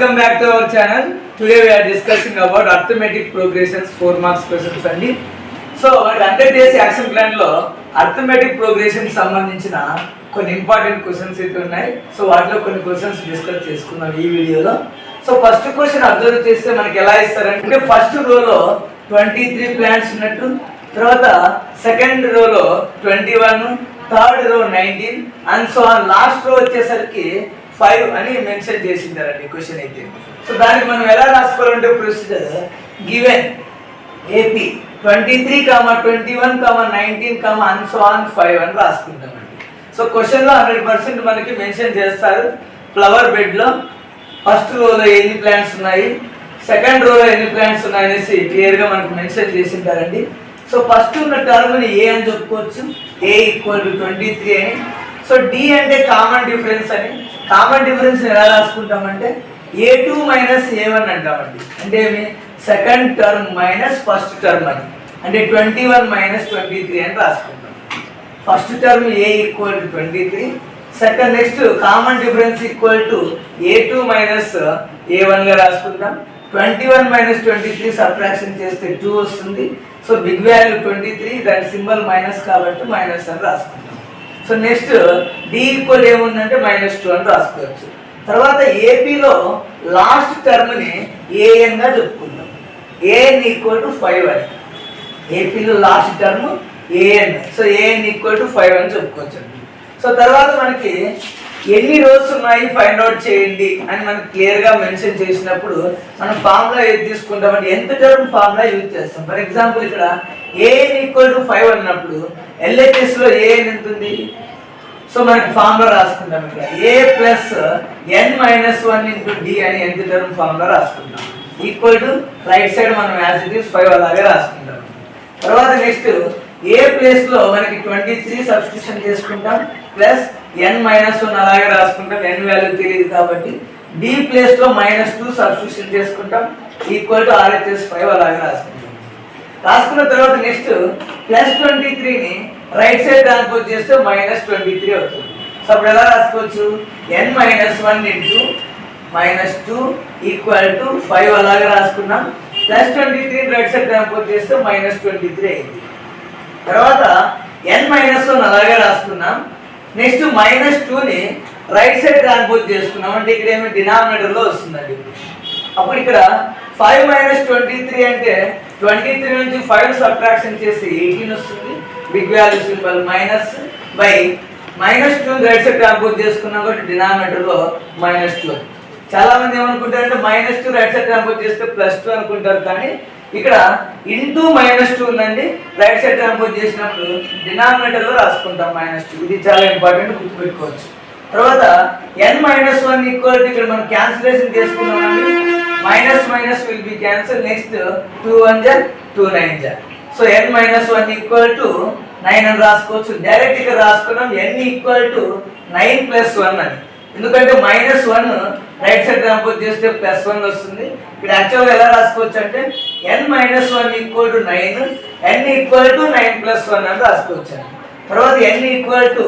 Welcome back to our channel. Today we are discussing about arithmetic progressions 4 marks questions అండి. So 100 days action plan లో arithmetic progression సంబంధించిన కొన్ని important questions అయితే ఉన్నాయి. So వాటిలో కొన్ని క్వశ్చన్స్ డిస్కస్ చేసుకుందాం ఈ వీడియోలో. సో ఫస్ట్ క్వశ్చన్ అబ్జర్వ్ చేస్తే మనకి ఎలా ఇస్తారంటే ఫస్ట్ రోలో 23 ప్లాంట్స్ ఉన్నట్టు, తర్వాత సెకండ్ రోలో 21, third row 19 and so last రో వచ్చేసరికి 5 అని మెన్షన్ చేసింటారండి క్వశ్చన్ అయితే. సో దానికి మనం ఎలా రాసుకోవాలంటే procedure given AP 23, 21, 19 and so on 5 అని రాసుకుంటామండి. సో క్వశ్చన్లో 100% మనకి మెన్షన్ చేస్తారు ఫ్లవర్ బెడ్లో ఫస్ట్ రోలో ఎన్ని ప్లాంట్స్ ఉన్నాయి, సెకండ్ రోలో ఎన్ని ప్లాంట్స్ ఉన్నాయి అనేసి క్లియర్గా మనకు మెన్షన్ చేసింటారండి. సో ఫస్ట్ ఉన్న టర్మ్ని ఏ అని చెప్పుకోవచ్చు, ఏ ఈక్వల్ టు 23 అని. సో డి అంటే కామన్ డిఫరెన్స్ అని, కామన్ డిఫరెన్స్ ఎలా రాసుకుంటామంటే A2 మైనస్ A1 అంటామండి. అంటే ఏమి second term minus first term అని, అంటే 21 మైనస్ 23 అని రాసుకుంటాం. First term A equal to 23, second next common difference equal to A2 minus A1 గా రాసుకుంటాం. 21 మైనస్ 23 సబ్ట్రాక్షన్ చేస్తే 2 వస్తుంది. సో బిగ్ వాల్యూ 23, దాని సింబల్ మైనస్ కాబట్టి మైనస్ అని రాసుకుంటాం. సో నెక్స్ట్ డి ఈక్వల్ ఏముందంటే -2 అని రాసుకోవచ్చు. తర్వాత ఏపీలో లాస్ట్ టర్మ్ని ఏఎన్ గా చెప్పుకుంటాం. ఏఎన్ ఈక్వల్ టు 5 అని, ఏపీలో last term AN. So AN equal to 5 అని చెప్పుకోవచ్చు. సో తర్వాత మనకి ఎన్ని రోస్ ఉన్నాయి ఫైండ్ అవుట్ చేయండి అని మనకి క్లియర్గా మెన్షన్ చేసినప్పుడు మనం ఫార్ములా ఏది తీసుకుంటామంటే ఎంత టర్మ్ ఫార్ములా యూజ్ చేస్తాం. ఫర్ ఎగ్జాంపుల్ ఇక్కడ ఏఎన్ ఈక్వల్ టు 5 అన్నప్పుడు ఎల్హెచ్ఎస్లో ఏఎన్ ఎంత ఉంది, సో మనకి ఫార్ములా రాసుకుంటాం. ఇక్కడ ఏ ప్లస్ ఎన్ మైనస్ 1 ఇంటూ డి అని ఎంత టర్మ్ ఫార్ములా రాసుకుంటాం. ఈక్వల్ టు రైట్ సైడ్ మనం యాజ్ ఇట్ ఈస్ 5 అలాగే రాసుకుంటాం. తర్వాత నెక్స్ట్ ఏ ప్లేస్ లో మనకి 23 సబ్స్టిట్యూషన్ చేసుకుంటాం, ప్లస్ n మైనస్ 1 అలాగే రాసుకుంటాం, n వాల్యూ తెలియదు కాబట్టి. డి ప్లేస్ లో -2 సబ్స్టిట్యూషన్ చేసుకుంటాం, ఈక్వల్ టు RHS 5 అలాగే రాసుకుంటాం. రాసుకున్న తర్వాత నెక్స్ట్ ప్లస్ 23ని రైట్ సైడ్ ట్రాన్స్పోజ్ చేస్తే -23 అవుతుంది. సో అప్పుడు ఎలా రాసుకోవచ్చు, n minus 1 into -2 equal to 5 అలాగే రాసుకున్నాం. ప్లస్ 23 రైట్ సైడ్ ట్రాన్స్పోజ్ చేస్తే -23 అయింది. తర్వాత n మైనస్ 1 అలాగే రాసుకున్నాం. నెక్స్ట్ -2ని రైట్ సైడ్ ట్రాన్స్పోజ్ చేసుకున్నాం, అంటే ఇక్కడ ఏమి డినామినేటర్లో వస్తుందండి. అప్పుడు ఇక్కడ 5 మైనస్ 23 అంటే 23 నుంచి 5 సబ్ట్రాక్షన్ చేసి 18 వస్తుంది. Big value symbol minus by -2 right side transpose చేసుకున్నాం కాబట్టి డినామినేటర్లో -2. చాలా మంది ఏమనుకుంటారంటే -2 రైట్ సైడ్ ట్రాన్స్పోజ్ చేస్తే +2 అనుకుంటారు, కానీ ఇక్కడ ఇంటూ -2 ఉందండి. రైట్ సైడ్ ట్రాన్స్పోజ్ చేసినప్పుడు డినామినేటర్లో రాసుకుంటాం -2. ఇది చాలా ఇంపార్టెంట్, గుర్తుపెట్టుకోవచ్చు. తర్వాత n మైనస్ 1 ఈక్వల్ ఇక్కడ మనం క్యాన్సిలేషన్ చేసుకున్నామండి. Minus minus will be cancel. Next 2 1 జా 2 9 జా. So n minus 1 equal to 9 అని రాసుకోవచ్చు. డైరెక్ట్ ఇక్కడ రాసుకున్నాం n ఈక్వల్ టు 9 ప్లస్ 1 అని, ఎందుకంటే -1 రైట్ సైడ్ ట్రాన్స్పోజ్ చేస్తే +1 వస్తుంది. ఇక్కడ యాక్చువల్గా ఎలా రాసుకోవచ్చు అంటే n minus 1 equal to 9, n equal to 9 plus 1 అని రాసుకోవచ్చు. తర్వాత n equal to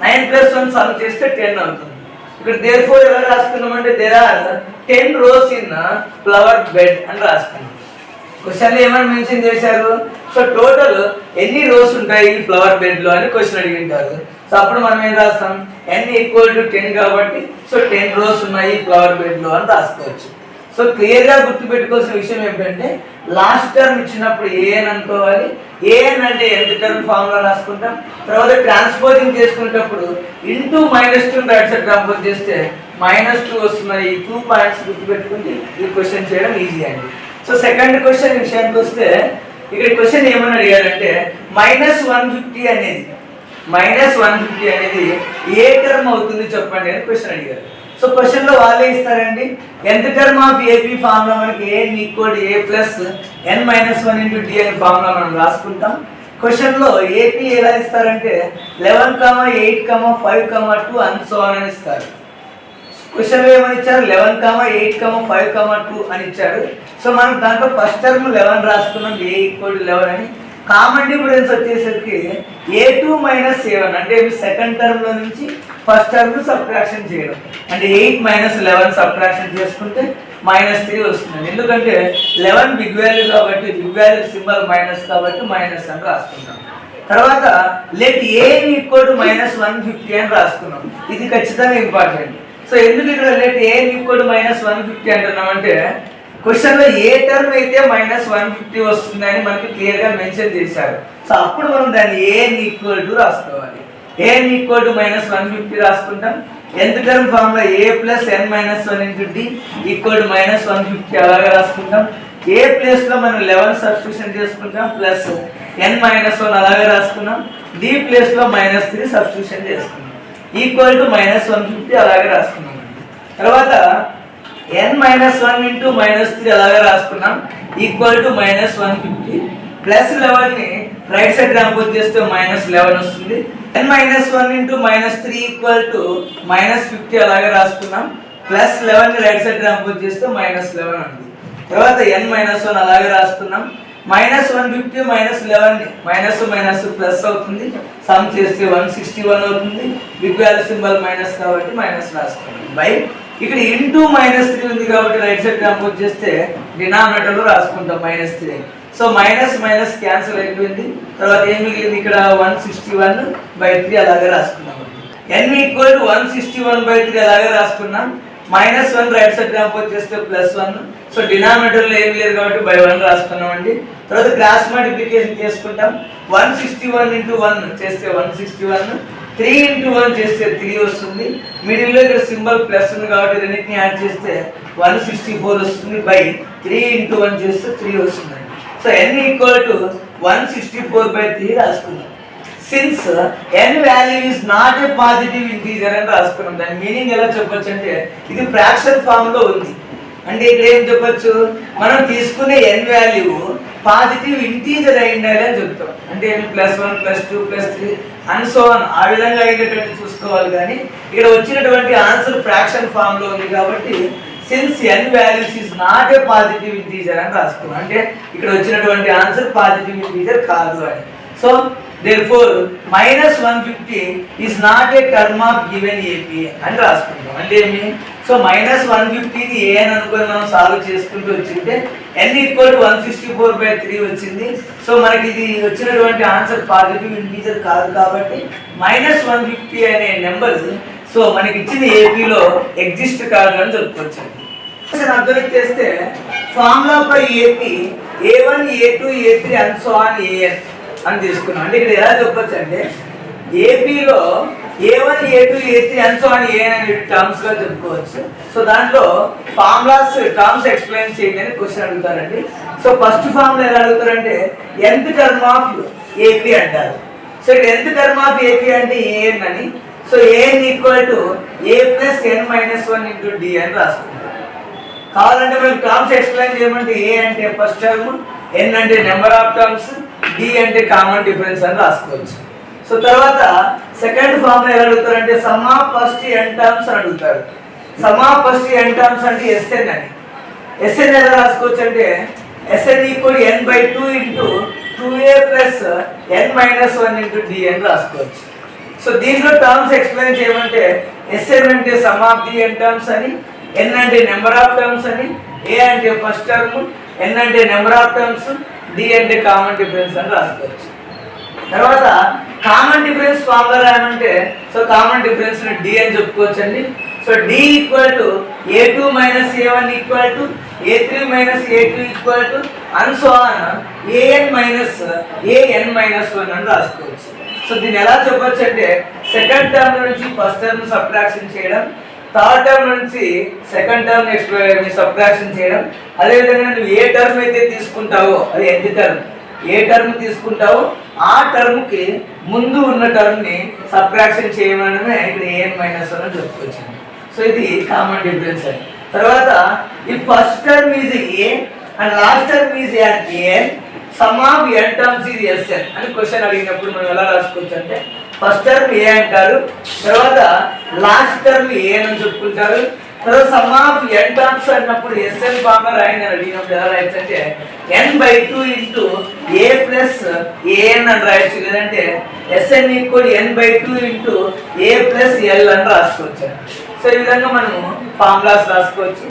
9 plus 1 sum చేస్తే 10 అవుతుంది. ఇక్కడ దేర్ఫోర్ ఎలా రాసుకున్నామంటే there are 10 rows in flower bed అని రాసుకున్నాం. క్వశ్చన్లో ఏమని మెన్షన్ చేశారు, సో టోటల్ ఎన్ని రోస్ ఉంటాయి ఫ్లవర్ బెడ్ లో అని క్వశ్చన్ అడిగింటారు. సో అప్పుడు మనం ఏం రాస్తాం, n ఈక్వల్ టు 10 కాబట్టి సో 10 రోస్ ఉన్నాయి ఫ్లవర్ బెడ్ లో అని రాసుకోవచ్చు. సో క్లియర్గా గుర్తుపెట్టుకోవాల్సిన విషయం ఏంటంటే లాస్ట్ టర్మ్ ఇచ్చినప్పుడు ఏఎన్ అనుకోవాలి. ఏఎన్ అంటే ఎంత టర్మ్ ఫార్ములా రాసుకుంటాం. తర్వాత ట్రాన్స్పోజింగ్ చేసుకునేటప్పుడు ఇంటూ -2 రైట్ సైడ్ ట్రాన్స్పోజ్ చేస్తే -2 వస్తున్నాయి. ఈ 2 పాయింట్స్ గుర్తుపెట్టుకుంటే ఈ క్వశ్చన్ చేయడం ఈజీ అండి. సో సెకండ్ క్వశ్చన్ విషయానికి వస్తే ఇక్కడ క్వశ్చన్ ఏమని అడిగారంటే -150 అనేది ఏ టర్మ్ అవుతుంది చెప్పండి అని క్వశ్చన్ అడిగారు. సో క్వశ్చన్ లో వాళ్ళే ఇస్తారండి ఎంత టర్మ్ ఆఫ్ ఏపీ ఫార్ములా మనకి A equal to A plus n minus 1 into D అనే ఫార్ములా మనం రాసుకుంటాం. క్వశ్చన్ లో ఏపీ ఎలా ఇస్తారంటే 11, 8, 5, 2 అండ్ సో ఆన్ అని ఇస్తారు. క్వశ్చన్ లో ఏమని ఇచ్చారు, 11, 8, 5, 2 అని ఇచ్చాడు. సో మనం దాంట్లో ఫస్ట్ టర్మ్ 11 రాసుకున్నాం, ఏ ఈక్వల్ టు 11 అని. కామన్ డిఫరెన్స్ వచ్చేసరికి a2 మైనస్ a1 అంటే సెకండ్ టర్మ్లో నుంచి ఫస్ట్ టర్మ్ సబ్ట్రాక్షన్ చేయడం. అంటే 8 మైనస్ 11 సబ్ట్రాక్షన్ చేసుకుంటే -3 వస్తుంది. ఎందుకంటే 11 బిగ్ వాల్యూ కాబట్టి బిగ్ వాల్యూ సింబల్ మైనస్ కాబట్టి మైనస్ అని రాసుకుంటాం. తర్వాత లెట్ ఏ ఈక్వల్ టు -150 అని రాసుకున్నాం. ఇది ఖచ్చితంగా ఇంపార్టెంట్. సో ఎందుకు ఇక్కడ లెట్ ఏ ఈక్వల్ టు -150 అంటున్నామంటే క్వశ్చన్లో ఏ టర్మ్ అయితే -150 వస్తుంది అని మనకి క్లియర్గా మెన్షన్ చేశారు. సో అప్పుడు మనం దాన్ని ఏ ఈక్వల్ టు రాసుకోవాలి. ఏ ఈక్వల్ టు -150 రాసుకుంటాం. nth term formula a plus n minus 1 into d equal to -150 అలాగే రాసుకుంటాం. ఏ ప్లేస్లో మనం 11 సబ్స్టిట్యూషన్ చేసుకుంటాం ప్లస్ n మైనస్ 1 అలాగే రాసుకున్నాం. d ప్లేస్లో -3 సబ్స్టిట్యూషన్ చేసుకున్నాం ఈక్వల్ టు -150 అలాగే రాసుకున్నాం. తర్వాత n మైనస్ 1 ఇంటూ -3 అలాగే రాసుకున్నాం ఈక్వల్ టు -150 ప్లస్ 11ని రైట్ సైడ్ ట్రాన్స్పోజ్ చేస్తే -11 వస్తుంది. n minus 1 into -3 equal to -50 అలాగే రాసుకున్నాం. ప్లస్ 11ని రైట్ సైడ్ ట్రాన్స్పోజ్ చేస్తే -11 ఉంది. తర్వాత n మైనస్ 1 అలాగే రాసుకున్నాం. -150 -11 మైనస్ మైనస్ ప్లస్ అవుతుంది. సమ్ చేస్తే 161 అవుతుంది. బిగ్ వాల్యూ సింబల్ మైనస్ కాబట్టి మైనస్ రాసుకున్నాం బై ఇక్కడ ఇంటూ -3 ఉంది కాబట్టి రైట్ సైడ్ ట్రాన్స్పోజ్ చేస్తే డినామినేటర్లో రాసుకుంటాం -3. సో మైనస్ మైనస్ క్యాన్సిల్ అయిపోయింది. తర్వాత ఏం మిగిలింది ఇక్కడ 161/3 అలాగే రాసుకున్నాం. n ఈక్వల్ టు 161/3 అలాగే రాసుకున్నాం. -1 రైట్ సైడ్ ట్రాన్స్పోజ్ చేస్తే +1. సో డినామినేటర్లో ఏం లేదు కాబట్టి /1 రాసుకున్నామండి. తర్వాత క్రాస్ మల్టిప్లికేషన్ చేసుకుంటాం. 161 ఇంటూ 1 చేస్తే 161, 3 ఇంటూ 1 చేస్తే 3 వస్తుంది. మిడిల్లో ఇక్కడ సింబల్ ప్లస్ ఉంది కాబట్టి రెండింటిని యాడ్ చేస్తే 164 వస్తుంది బై 3 ఇంటూ 1 చేస్తే 3 వస్తుంది. సో n ఈక్వల్ టు 164/3 రాసుకున్నాం. Since n value is not a positive integer అని రాసుకున్నాం. దాని మీనింగ్ ఎలా చెప్పొచ్చు అంటే ఇది ఫ్రాక్షన్ ఫామ్ లో ఉంది. అంటే ఇక్కడ ఏం చెప్పొచ్చు, మనం తీసుకునే n వాల్యూ పాజిటివ్ ఇంటీజర్ అయి ఉండాలి అని చెప్తాం. అంటే +1 +2 +3 అండ్ సో ఆన్ ఆ విధంగా అయ్యేటట్టు చూసుకోవాలి. కానీ ఇక్కడ వచ్చినటువంటి ఆన్సర్ ఫ్రాక్షన్ ఫామ్ లో ఉంది కాబట్టి since n values is not a positive integer అని రాసుకున్నాం. అంటే ఇక్కడ వచ్చినటువంటి ఆన్సర్ పాజిటివ్ ఇంటీజర్ కాదు అని. So therefore -150 is not a term of given AP అని రాసుకుంటాం. అంటే ఏమి, సో -150ని ఏ అని అనుకొని మనం సాల్వ్ చేసుకుంటూ వచ్చింటే n ఈక్వల్ టు 164/3 వచ్చింది. సో మనకి ఇది వచ్చినటువంటి ఆన్సర్ పాజిటివ్ ఇంటీజర్ కాదు కాబట్టి -150 అనే నెంబర్ సో మనకి ఇచ్చిన ఏపీలో ఎగ్జిస్ట్ కాదు అని చెప్పుకోవచ్చు. అర్థం చేస్తే formula for AP A1 A2 A3 and so on AN అని తీసుకున్నాం. అంటే ఇక్కడ ఎలా చెప్పొచ్చు అంటే ఏపీలో A1 A2 A3 and so on AN అనే టర్మ్స్ గా చెప్పుకోవచ్చు. సో దాంట్లో ఫార్ములాస్ టర్మ్స్ ఎక్స్ప్లెయిన్ చేయండి అని క్వశ్చన్ అడుగుతారండి. సో ఫస్ట్ ఫార్ములా ఎలా అడుగుతారంటే nth టర్మ్ ఆఫ్ ఏపీ అంటారు. సో ఇక్కడ nth టర్మ్ ఆఫ్ ఏపీ అంటే AN అని. So AN equal to A plus n minus 1 into D అని రాసుకుంటాం. కావాలంటే మనకి టర్మ్స్ ఎక్స్ప్లెయిన్ చేయమంటే A అంటే ఫస్ట్ టర్మ్, n అంటే నెంబర్ ఆఫ్ టర్మ్స్, D అంటే కామన్ డిఫరెన్స్ అని రాసుకోవచ్చు. సో తర్వాత సెకండ్ ఫార్ములా ఎలా అడుగుతారంటే sum of first n terms అని అడుగుతారు. Sum of first n terms అంటే Sn అని. Sn ఎలా రాసుకోవచ్చు అంటే Sn equal n/2 into 2a plus n minus 1 into D అని రాసుకోవచ్చు. సో దీంట్లో టర్మ్స్ ఎక్స్ప్లెయిన్ చేయమంటే Sn అంటే sum of the n terms అని, n అంటే నెంబర్ ఆఫ్ టర్మ్స్ అని, a అంటే ఫస్ట్ టర్మ్, n అంటే నెంబర్ ఆఫ్ టర్మ్స్, d అంటే కామన్ డిఫరెన్స్ అని రాసుకోవచ్చు. తర్వాత కామన్ డిఫరెన్స్ ఫార్ములా రాయమంటే సో కామన్ డిఫరెన్స్ ని d అని చెప్పుకోవచ్చు అండి. So d equal to a2 minus a1 equal to a3 minus a2 equal to and so on an minus an minus 1 అని రాసుకోవచ్చు. సో దీన్ని ఎలా చెప్పొచ్చు అంటే సెకండ్ టర్మ్ నుంచి ఫస్ట్ టర్మ్ సబ్ట్రాక్షన్ చేయడం, థర్డ్ టర్మ్ నుంచి సెకండ్ టర్మ్ సబ్ట్రాక్షన్ చేయడం, అదేవిధంగా నువ్వు ఏ టర్మ్ అయితే తీసుకుంటావో అది nth టర్మ్, ఏ టర్మ్ తీసుకుంటావో ఆ టర్మ్కి ముందు ఉన్న టర్మ్ని సబ్ట్రాక్షన్ చేయమనమే ఇక్కడ an మైనస్ 1 అని చెప్పుకోవచ్చు. సో ఇది కామన్ డిఫరెన్స్ అని. తర్వాత ఈ first term is a and last term is an, some of n terms is Sn అని క్వశ్చన్ అడిగినప్పుడు మనం ఎలా రాసుకోవచ్చు అంటే ఫస్ట్ టర్మ్ ఏ అంటారు, తర్వాత లాస్ట్ టర్మ్ ఏ అని చెప్పుకుంటారు, తర్వాత సమ్ ఆఫ్ ఎన్ టర్మ్స్ అన్నప్పుడు ఎస్ఎన్ ఫార్ములా రాయండి అని అడిగినప్పుడు ఎలా రాయొచ్చు అంటే n/2 ఇంటూ ఏ ప్లస్ ఏఎన్ అని రాయొచ్చు, లేదంటే ఎస్ఎన్ ఈక్వల్ n/2 ఇంటూ ఏ ప్లస్ ఎల్ అని రాసుకోవచ్చు. సో ఈ విధంగా మనం ఫార్ములాస్ రాసుకోవచ్చు.